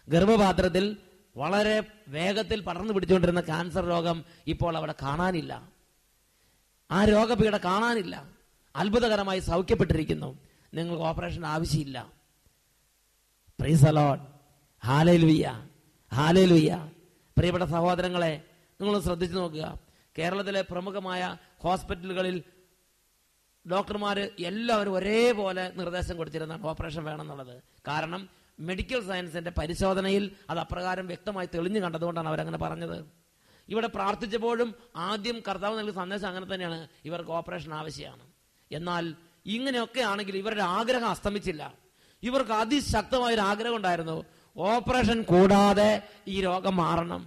ഗർഭപാത്രത്തിൽ വളരെ വേഗത്തിൽ പടർന്നു പിടിച്ചുകൊണ്ടിരുന്ന ക്യാൻസർ രോഗം ഇപ്പോൾ അവിടെ കാണാനില്ല. ആ രോഗപീഠ കാണാനില്ല. അത്ഭുതകരമായി സൗഖ്യപ്പെട്ടിരിക്കുന്നു. നിങ്ങൾക്ക് ഓപ്പറേഷൻ ആവശ്യമില്ല. Praise the Lord. Hallelujah, hallelujah. പ്രിയപ്പെട്ട സഹോദരങ്ങളെ, നിങ്ങൾ ശ്രദ്ധിച്ചു നോക്കുക. കേരളത്തിലെ പ്രമുഖമായ ഹോസ്പിറ്റലുകളിൽ ഡോക്ടർമാർ എല്ലാവരും ഒരേപോലെ നിർദ്ദേശം കൊടുത്തിരുന്നതാണ് ഓപ്പറേഷൻ വേണമെന്നുള്ളത്. കാരണം മെഡിക്കൽ സയൻസിന്റെ പരിശോധനയിൽ അത് അപ്രകാരം വ്യക്തമായി തെളിഞ്ഞു കണ്ടതുകൊണ്ടാണ് അവരങ്ങനെ പറഞ്ഞത്. ഇവിടെ പ്രാർത്ഥിച്ചപ്പോഴും ആദ്യം കർത്താവ് നൽകിയ സന്ദേശം അങ്ങനെ തന്നെയാണ്, ഇവർക്ക് ഓപ്പറേഷൻ ആവശ്യമാണ്. എന്നാൽ ഇങ്ങനെയൊക്കെ ആണെങ്കിൽ ഇവരുടെ ആഗ്രഹം അസ്തമിച്ചില്ല. ഇവർക്ക് അതിശക്തമായൊരു ആഗ്രഹം ഉണ്ടായിരുന്നു, ഓപ്പറേഷൻ കൂടാതെ ഈ രോഗം മാറണം.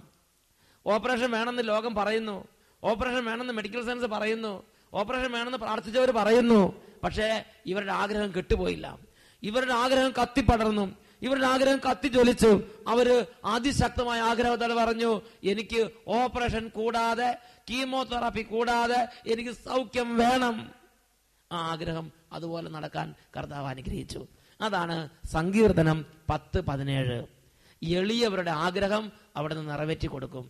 ഓപ്പറേഷൻ വേണമെന്ന് ലോകം പറയുന്നു, ഓപ്പറേഷൻ വേണമെന്ന് മെഡിക്കൽ സയൻസ് പറയുന്നു, ഓപ്പറേഷൻ വേണമെന്ന് പ്രാർത്ഥിച്ചവർ പറയുന്നു. പക്ഷേ ഇവരുടെ ആഗ്രഹം കെട്ടുപോയില്ല. ഇവരുടെ ആഗ്രഹം കത്തിപ്പടർന്നു, ഇവരുടെ ആഗ്രഹം കത്തിജ്വലിച്ചു. അവര് അതിശക്തമായ ആഗ്രഹത്തോടെ പറഞ്ഞു, എനിക്ക് ഓപ്പറേഷൻ കൂടാതെ, കീമോതെറാപ്പി കൂടാതെ എനിക്ക് സൗഖ്യം വേണം. ആ ആഗ്രഹം അതുപോലെ നടക്കാൻ കർത്താവ് അനുഗ്രഹിച്ചു. അതാണ് സങ്കീർത്തനം 10:17. എളിയവരുടെ ആഗ്രഹം അവിടെ നിന്ന് നിറവേറ്റി കൊടുക്കും.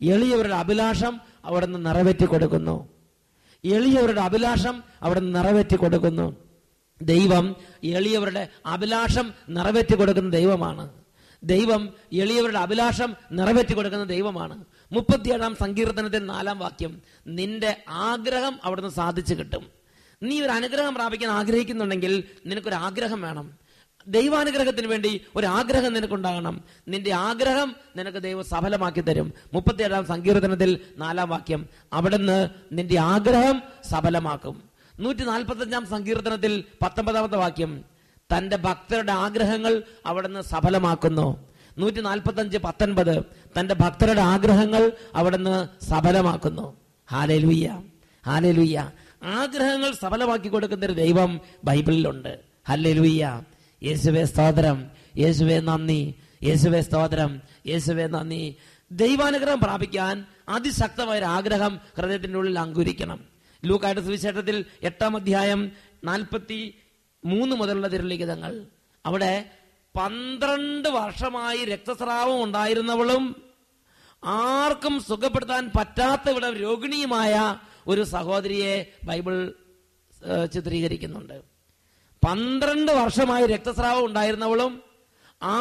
എളിയവരുടെ അഭിലാഷം അവിടെ നിന്ന് നിറവേറ്റി കൊടുക്കുന്നു. എളിയവരുടെ അഭിലാഷം അവിടെ നിന്ന് നിറവേറ്റി കൊടുക്കുന്നു. ദൈവം എളിയവരുടെ അഭിലാഷം നിറവേറ്റി കൊടുക്കുന്ന ദൈവമാണ്. ദൈവം എളിയവരുടെ അഭിലാഷം നിറവേറ്റി കൊടുക്കുന്ന ദൈവമാണ്. 37-ാം സങ്കീർത്തനത്തിൽ 4-ാം വാക്യം, നിന്റെ ആഗ്രഹം അവിടുന്ന് സാധിച്ചു കിട്ടും. നീ ഒരു അനുഗ്രഹം പ്രാപിക്കാൻ ആഗ്രഹിക്കുന്നുണ്ടെങ്കിൽ നിനക്കൊരു ആഗ്രഹം വേണം. ദൈവാനുഗ്രഹത്തിന് വേണ്ടി ഒരു ആഗ്രഹം നിനക്കുണ്ടാകണം. നിന്റെ ആഗ്രഹം നിനക്ക് ദൈവം സഫലമാക്കി തരും. 37-ാം സങ്കീർത്തനത്തിൽ 4-ാം വാക്യം, അവിടുന്ന് നിന്റെ ആഗ്രഹം സഫലമാക്കും. 145-ാം സങ്കീർത്തനത്തിൽ 19-ാമത്തെ വാക്യം, തന്റെ ഭക്തരുടെ ആഗ്രഹങ്ങൾ അവിടുന്ന് സഫലമാക്കുന്നു. 145:19, തന്റെ ഭക്തരുടെ ആഗ്രഹങ്ങൾ അവിടുന്ന് സഫലമാക്കുന്നു. Hallelujah, hallelujah. ആഗ്രഹങ്ങൾ സഫലമാക്കി കൊടുക്കുന്ന ഒരു ദൈവം ബൈബിളിലുണ്ട്. ഹല്ലേലൂയ. യേശുവേ സ്തോത്രം, യേശുവേ നന്ദി, യേശുവേ സ്തോത്രം, യേശുവേ നന്ദി. ദൈവാനുഗ്രഹം പ്രാപിക്കാൻ അതിശക്തമായ ഒരു ആഗ്രഹം ഹൃദയത്തിന്റെ ഉള്ളിൽ അങ്കുരിക്കണം. ലൂക്കായുടെ സുവിശേഷത്തിൽ 8-ാം അധ്യായം 43 മുതലുള്ള തിരുലിഖിതങ്ങൾ, അവിടെ 12 വർഷമായി രക്തസ്രാവം ഉണ്ടായിരുന്നവളും ആർക്കും സുഖപ്പെടുത്താൻ പറ്റാത്ത ഇവിടെ രോഗിണിയുമായ ഒരു സഹോദരിയെ ബൈബിൾ ചിത്രീകരിക്കുന്നുണ്ട്. 12 വർഷമായി രക്തസ്രാവം ഉണ്ടായിരുന്നവളും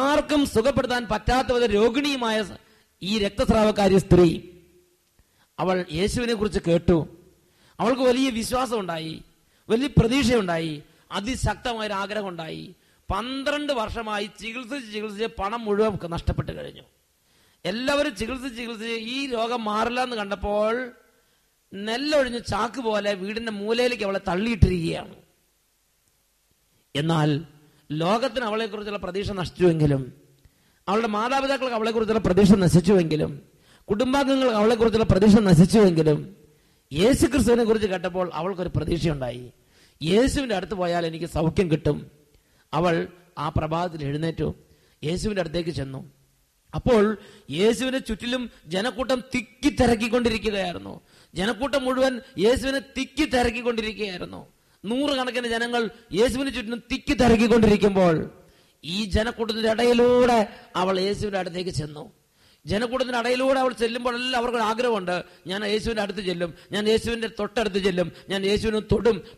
ആർക്കും സുഖപ്പെടുത്താൻ പറ്റാത്ത വിധ രോഗിണിയുമായ ഈ രക്തസ്രാവക്കാരി സ്ത്രീ, അവൾ യേശുവിനെ കുറിച്ച് കേട്ടു. അവൾക്ക് വലിയ വിശ്വാസം ഉണ്ടായി, വലിയ പ്രതീക്ഷയുണ്ടായി, അതിശക്തമായൊരു ആഗ്രഹം ഉണ്ടായി. 12 വർഷമായി ചികിത്സിച്ച് പണം മുഴുവൻ നഷ്ടപ്പെട്ടു കഴിഞ്ഞു. എല്ലാവരും ചികിത്സിച്ച് ഈ രോഗം മാറില്ല എന്ന് കണ്ടപ്പോൾ നെല്ലൊഴിഞ്ഞ് ചാക്ക് പോലെ വീടിന്റെ മൂലയിലേക്ക് അവളെ തള്ളിയിട്ടിരിക്കുകയാണ്. എന്നാൽ ലോകത്തിന് അവളെക്കുറിച്ചുള്ള പ്രതീക്ഷ നശിച്ചുവെങ്കിലും, അവളുടെ മാതാപിതാക്കൾക്ക് അവളെക്കുറിച്ചുള്ള പ്രതീക്ഷ നശിച്ചുവെങ്കിലും, കുടുംബാംഗങ്ങൾക്ക് അവളെക്കുറിച്ചുള്ള പ്രതീക്ഷ നശിച്ചുവെങ്കിലും, യേശു ക്രിസ്തുവിനെ കുറിച്ച് കേട്ടപ്പോൾ അവൾക്കൊരു പ്രതീക്ഷയുണ്ടായി. യേശുവിന്റെ അടുത്ത് പോയാൽ എനിക്ക് സൗഖ്യം കിട്ടും. അവൾ ആ പ്രഭാതത്തിൽ എഴുന്നേറ്റു, യേശുവിന്റെ അടുത്തേക്ക് ചെന്നു. അപ്പോൾ യേശുവിനെ ചുറ്റിലും ജനക്കൂട്ടം തിക്കി തിരക്കിക്കൊണ്ടിരിക്കുകയായിരുന്നു. ജനക്കൂട്ടം മുഴുവൻ യേശുവിനെ തിക്കി തിരക്കിക്കൊണ്ടിരിക്കുകയായിരുന്നു. 100 കണക്കിന് ജനങ്ങൾ യേശുവിന് ചുറ്റിനും തിക്കി തിരക്കിക്കൊണ്ടിരിക്കുമ്പോൾ ഈ ജനക്കൂട്ടത്തിന്റെ ഇടയിലൂടെ അവൾ യേശുവിന്റെ അടുത്തേക്ക് ചെന്നു. ജനക്കൂട്ടത്തിന്റെ ഇടയിലൂടെ അവൾ ചെല്ലുമ്പോഴെല്ലാം അവർക്കൊരു ആഗ്രഹമുണ്ട്, ഞാൻ യേശുവിന്റെ അടുത്ത് ചെല്ലും, ഞാൻ യേശുവിന്റെ തൊട്ടടുത്ത് ചെല്ലും, ഞാൻ യേശുവിനെ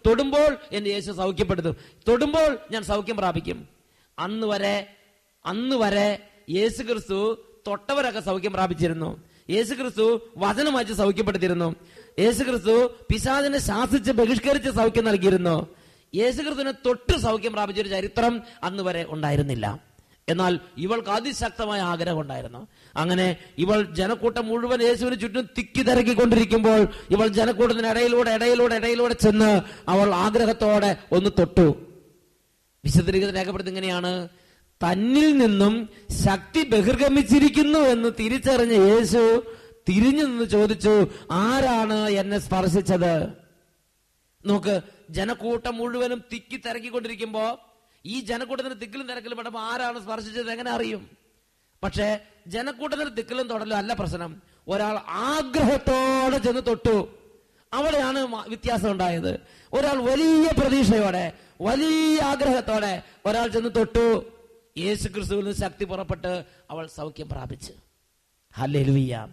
തൊടുമ്പോൾ എന്റെ യേശു സൗഖ്യപ്പെടുത്തും, തൊടുമ്പോൾ ഞാൻ സൗഖ്യം പ്രാപിക്കും. അന്ന് വരെ യേശു ക്രിസ്തു തൊട്ടവരൊക്കെ സൗഖ്യം പ്രാപിച്ചിരുന്നു. യേശു ക്രിസ്തു വചനം വായിച്ച് സൗഖ്യപ്പെടുത്തിയിരുന്നു. യേശു ക്രിസ്തു പിശാചിനെ ശാസിച്ച് ബഹിഷ്കരിച്ച് സൗഖ്യം നൽകിയിരുന്നു. യേശു ക്രിസ്തുവിനെ തൊട്ട് സൗഖ്യം പ്രാപിച്ചൊരു ചരിത്രം അന്ന് വരെ ഉണ്ടായിരുന്നില്ല. എന്നാൽ ഇവൾക്ക് അതിശക്തമായ ആഗ്രഹം ഉണ്ടായിരുന്നു. അങ്ങനെ ഇവൾ ജനക്കൂട്ടം മുഴുവൻ യേശുവിന് ചുറ്റും തിക്കി തിരക്കിക്കൊണ്ടിരിക്കുമ്പോൾ ഇവൾ ജനക്കൂട്ടത്തിന് ഇടയിലൂടെ ചെന്ന് അവൾ ആഗ്രഹത്തോടെ ഒന്ന് തൊട്ടു. വിശുദ്ധ രേഖപ്പെടുത്തി ഇങ്ങനെയാണ്, തന്നിൽ നിന്നും ശക്തി ബഹിർഗമിച്ചിരിക്കുന്നു എന്ന് തിരിച്ചറിഞ്ഞ യേശു തിരിഞ്ഞു നിന്ന് ചോദിച്ചു, ആരാണ് എന്നെ സ്പർശിച്ചത്? നോക്ക്, ജനക്കൂട്ടം മുഴുവനും തിക്കി തിരക്കിക്കൊണ്ടിരിക്കുമ്പോ ഈ ജനക്കൂട്ടത്തിന് തിക്കിലും തിരക്കിലും പെടുമ്പോ ആരാണ് സ്പർശിച്ചത് എങ്ങനെ അറിയും? പക്ഷെ ജനക്കൂട്ടത്തിന് തിക്കിലും തൊടലും അല്ല പ്രശ്നം. ഒരാൾ ആഗ്രഹത്തോടെ ചെന്ന് തൊട്ടു, അവിടെയാണ് വ്യത്യാസം ഉണ്ടായത്. ഒരാൾ വലിയ പ്രതീക്ഷയോടെ, വലിയ ആഗ്രഹത്തോടെ ഒരാൾ ചെന്ന് തൊട്ടു. യേശു ക്രിസ്തുവിൽ നിന്ന് ശക്തി പുറപ്പെട്ട് അവൾ സൗഖ്യം പ്രാപിച്ചു. Hallelujah,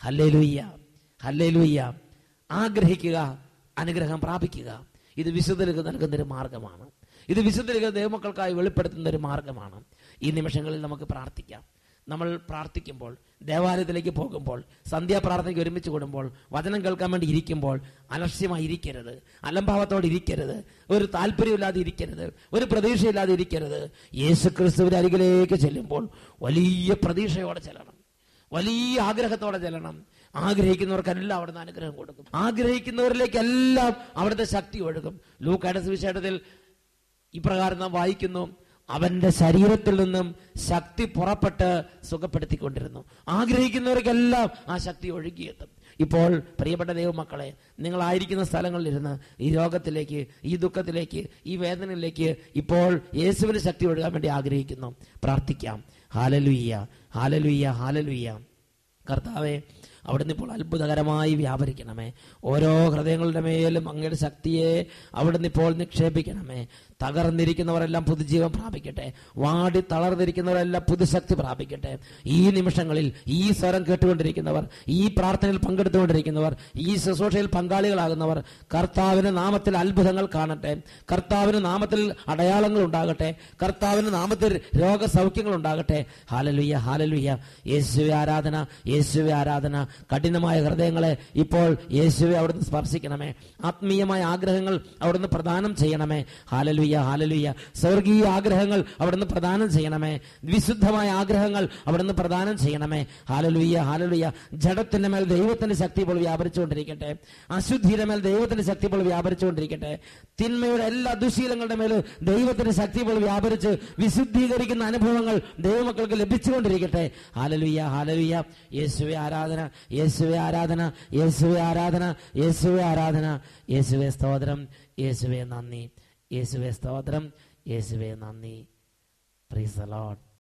hallelujah, hallelujah. ആഗ്രഹിക്കുക, അനുഗ്രഹം പ്രാപിക്കുക. ഇത് വിശുദ്ധർക്ക് നൽകുന്നൊരു മാർഗമാണ്. ഇത് വിശുദ്ധർക്ക് ദൈവമക്കൾക്കായി വെളിപ്പെടുത്തുന്ന ഒരു മാർഗമാണ്. ഈ നിമിഷങ്ങളിൽ നമുക്ക് പ്രാർത്ഥിക്കാം. നമ്മൾ പ്രാർത്ഥിക്കുമ്പോൾ, ദേവാലയത്തിലേക്ക് പോകുമ്പോൾ, സന്ധ്യാപ്രാർത്ഥനയ്ക്ക് ഒരുമിച്ച് കൂടുമ്പോൾ, വചനം കേൾക്കാൻ വേണ്ടി ഇരിക്കുമ്പോൾ അലക്ഷ്യമായി ഇരിക്കരുത്, അലംഭാവത്തോടെ ഇരിക്കരുത്, ഒരു താല്പര്യമില്ലാതെ ഇരിക്കരുത്, ഒരു പ്രതീക്ഷയില്ലാതെ ഇരിക്കരുത്. യേശു ക്രിസ്തുവിന്റെ അരികിലേക്ക് ചെല്ലുമ്പോൾ വലിയ പ്രതീക്ഷയോടെ ചെല്ലണം, വലിയ ആഗ്രഹത്തോടെ ചെല്ലണം. ആഗ്രഹിക്കുന്നവർക്കെല്ലാം അവിടുന്ന് അനുഗ്രഹം കൊടുക്കും. ആഗ്രഹിക്കുന്നവരിലേക്കെല്ലാം അവിടുത്തെ ശക്തി ഒഴുകും. ലൂക്കായുടെ സുവിശേഷത്തിൽ ഇപ്രകാരം നാം വായിക്കുന്നു, അവന്റെ ശരീരത്തിൽ നിന്നും ശക്തി പുറപ്പെട്ട് സുഖപ്പെടുത്തിക്കൊണ്ടിരുന്നു. ആഗ്രഹിക്കുന്നവർക്കെല്ലാം ആ ശക്തി ഒഴുകിയെത്തും. ഇപ്പോൾ പ്രിയപ്പെട്ട ദൈവമക്കളെ, നിങ്ങളായിരിക്കുന്ന സ്ഥലങ്ങളിലിരുന്ന് ഈ രോഗത്തിലേക്ക്, ഈ ദുഃഖത്തിലേക്ക്, ഈ വേദനയിലേക്ക് ഇപ്പോൾ യേശുവിന്റെ ശക്തി ഒഴുകാൻ വേണ്ടി ആഗ്രഹിക്കുന്നു. പ്രാർത്ഥിക്കാം. Hallelujah, hallelujah, hallelujah. കർത്താവേ, അവിടുന്ന് ഇപ്പോൾ അത്ഭുതകരമായി വ്യാപരിക്കണമേ. ഓരോ ഹൃദയങ്ങളുടെ മേലും അങ്ങയുടെ ശക്തിയെ അവിടുന്ന് ഇപ്പോൾ നിക്ഷേപിക്കണമേ. തകർന്നിരിക്കുന്നവരെല്ലാം പുതുജീവൻ പ്രാപിക്കട്ടെ. വാടി തളർന്നിരിക്കുന്നവരെല്ലാം പുതുശക്തി പ്രാപിക്കട്ടെ. ഈ നിമിഷങ്ങളിൽ ഈ സ്വരം കേട്ടുകൊണ്ടിരിക്കുന്നവർ, ഈ പ്രാർത്ഥനയിൽ പങ്കെടുത്തുകൊണ്ടിരിക്കുന്നവർ, ഈ ശുശ്രൂഷയിൽ പങ്കാളികളാകുന്നവർ കർത്താവിന്റെ നാമത്തിൽ അത്ഭുതങ്ങൾ കാണട്ടെ. കർത്താവിന്റെ നാമത്തിൽ അടയാളങ്ങൾ ഉണ്ടാകട്ടെ. കർത്താവിന്റെ നാമത്തിൽ രോഗസൗഖ്യങ്ങൾ ഉണ്ടാകട്ടെ. Hallelujah, hallelujah. യേശുവേ ആരാധന, യേശുവേ ആരാധന. കഠിനമായ ഹൃദയങ്ങളെ ഇപ്പോൾ യേശുവേ അവിടുന്ന് സ്പർശിക്കണമേ. ആത്മീയമായ ആഗ്രഹങ്ങൾ അവിടുന്ന് പ്രദാനം ചെയ്യണമേ. ഹല്ലേലൂയ, ഹല്ലേലൂയ. സ്വർഗീയ ആഗ്രഹങ്ങൾ അവിടുന്ന് പ്രദാനം ചെയ്യണമേ. വിശുദ്ധമായ ആഗ്രഹങ്ങൾ അവിടുന്ന് പ്രദാനം ചെയ്യണമേ. ഹല്ലേലൂയ, ഹല്ലേലൂയ. ജഡത്തിന്റെ മേൽ ദൈവത്തിന്റെ ശക്തി ഇപ്പോൾ വ്യാപരിച്ചുകൊണ്ടിരിക്കട്ടെ. അശുദ്ധിയുടെ മേൽ ദൈവത്തിന്റെ ശക്തി ഇപ്പോൾ വ്യാപരിച്ചുകൊണ്ടിരിക്കട്ടെ. തിന്മയുടെ എല്ലാ ദുശീലങ്ങളുടെ മേൽ ദൈവത്തിന്റെ ശക്തി ഇപ്പോൾ വ്യാപരിച്ച് വിശുദ്ധീകരിക്കുന്ന അനുഭവങ്ങൾ ദൈവമക്കൾക്ക് ലഭിച്ചുകൊണ്ടിരിക്കട്ടെ. Hallelujah, hallelujah. യേശുവേ ആരാധന, യേശുവേ ആരാധന, യേശുവേ ആരാധന, യേശുവേ ആരാധന. യേശുവേ സ്തോത്രം, യേശുവേ നന്ദി, യേശുവേ സ്തോത്രം, യേശുവേ നന്ദി. Praise the Lord.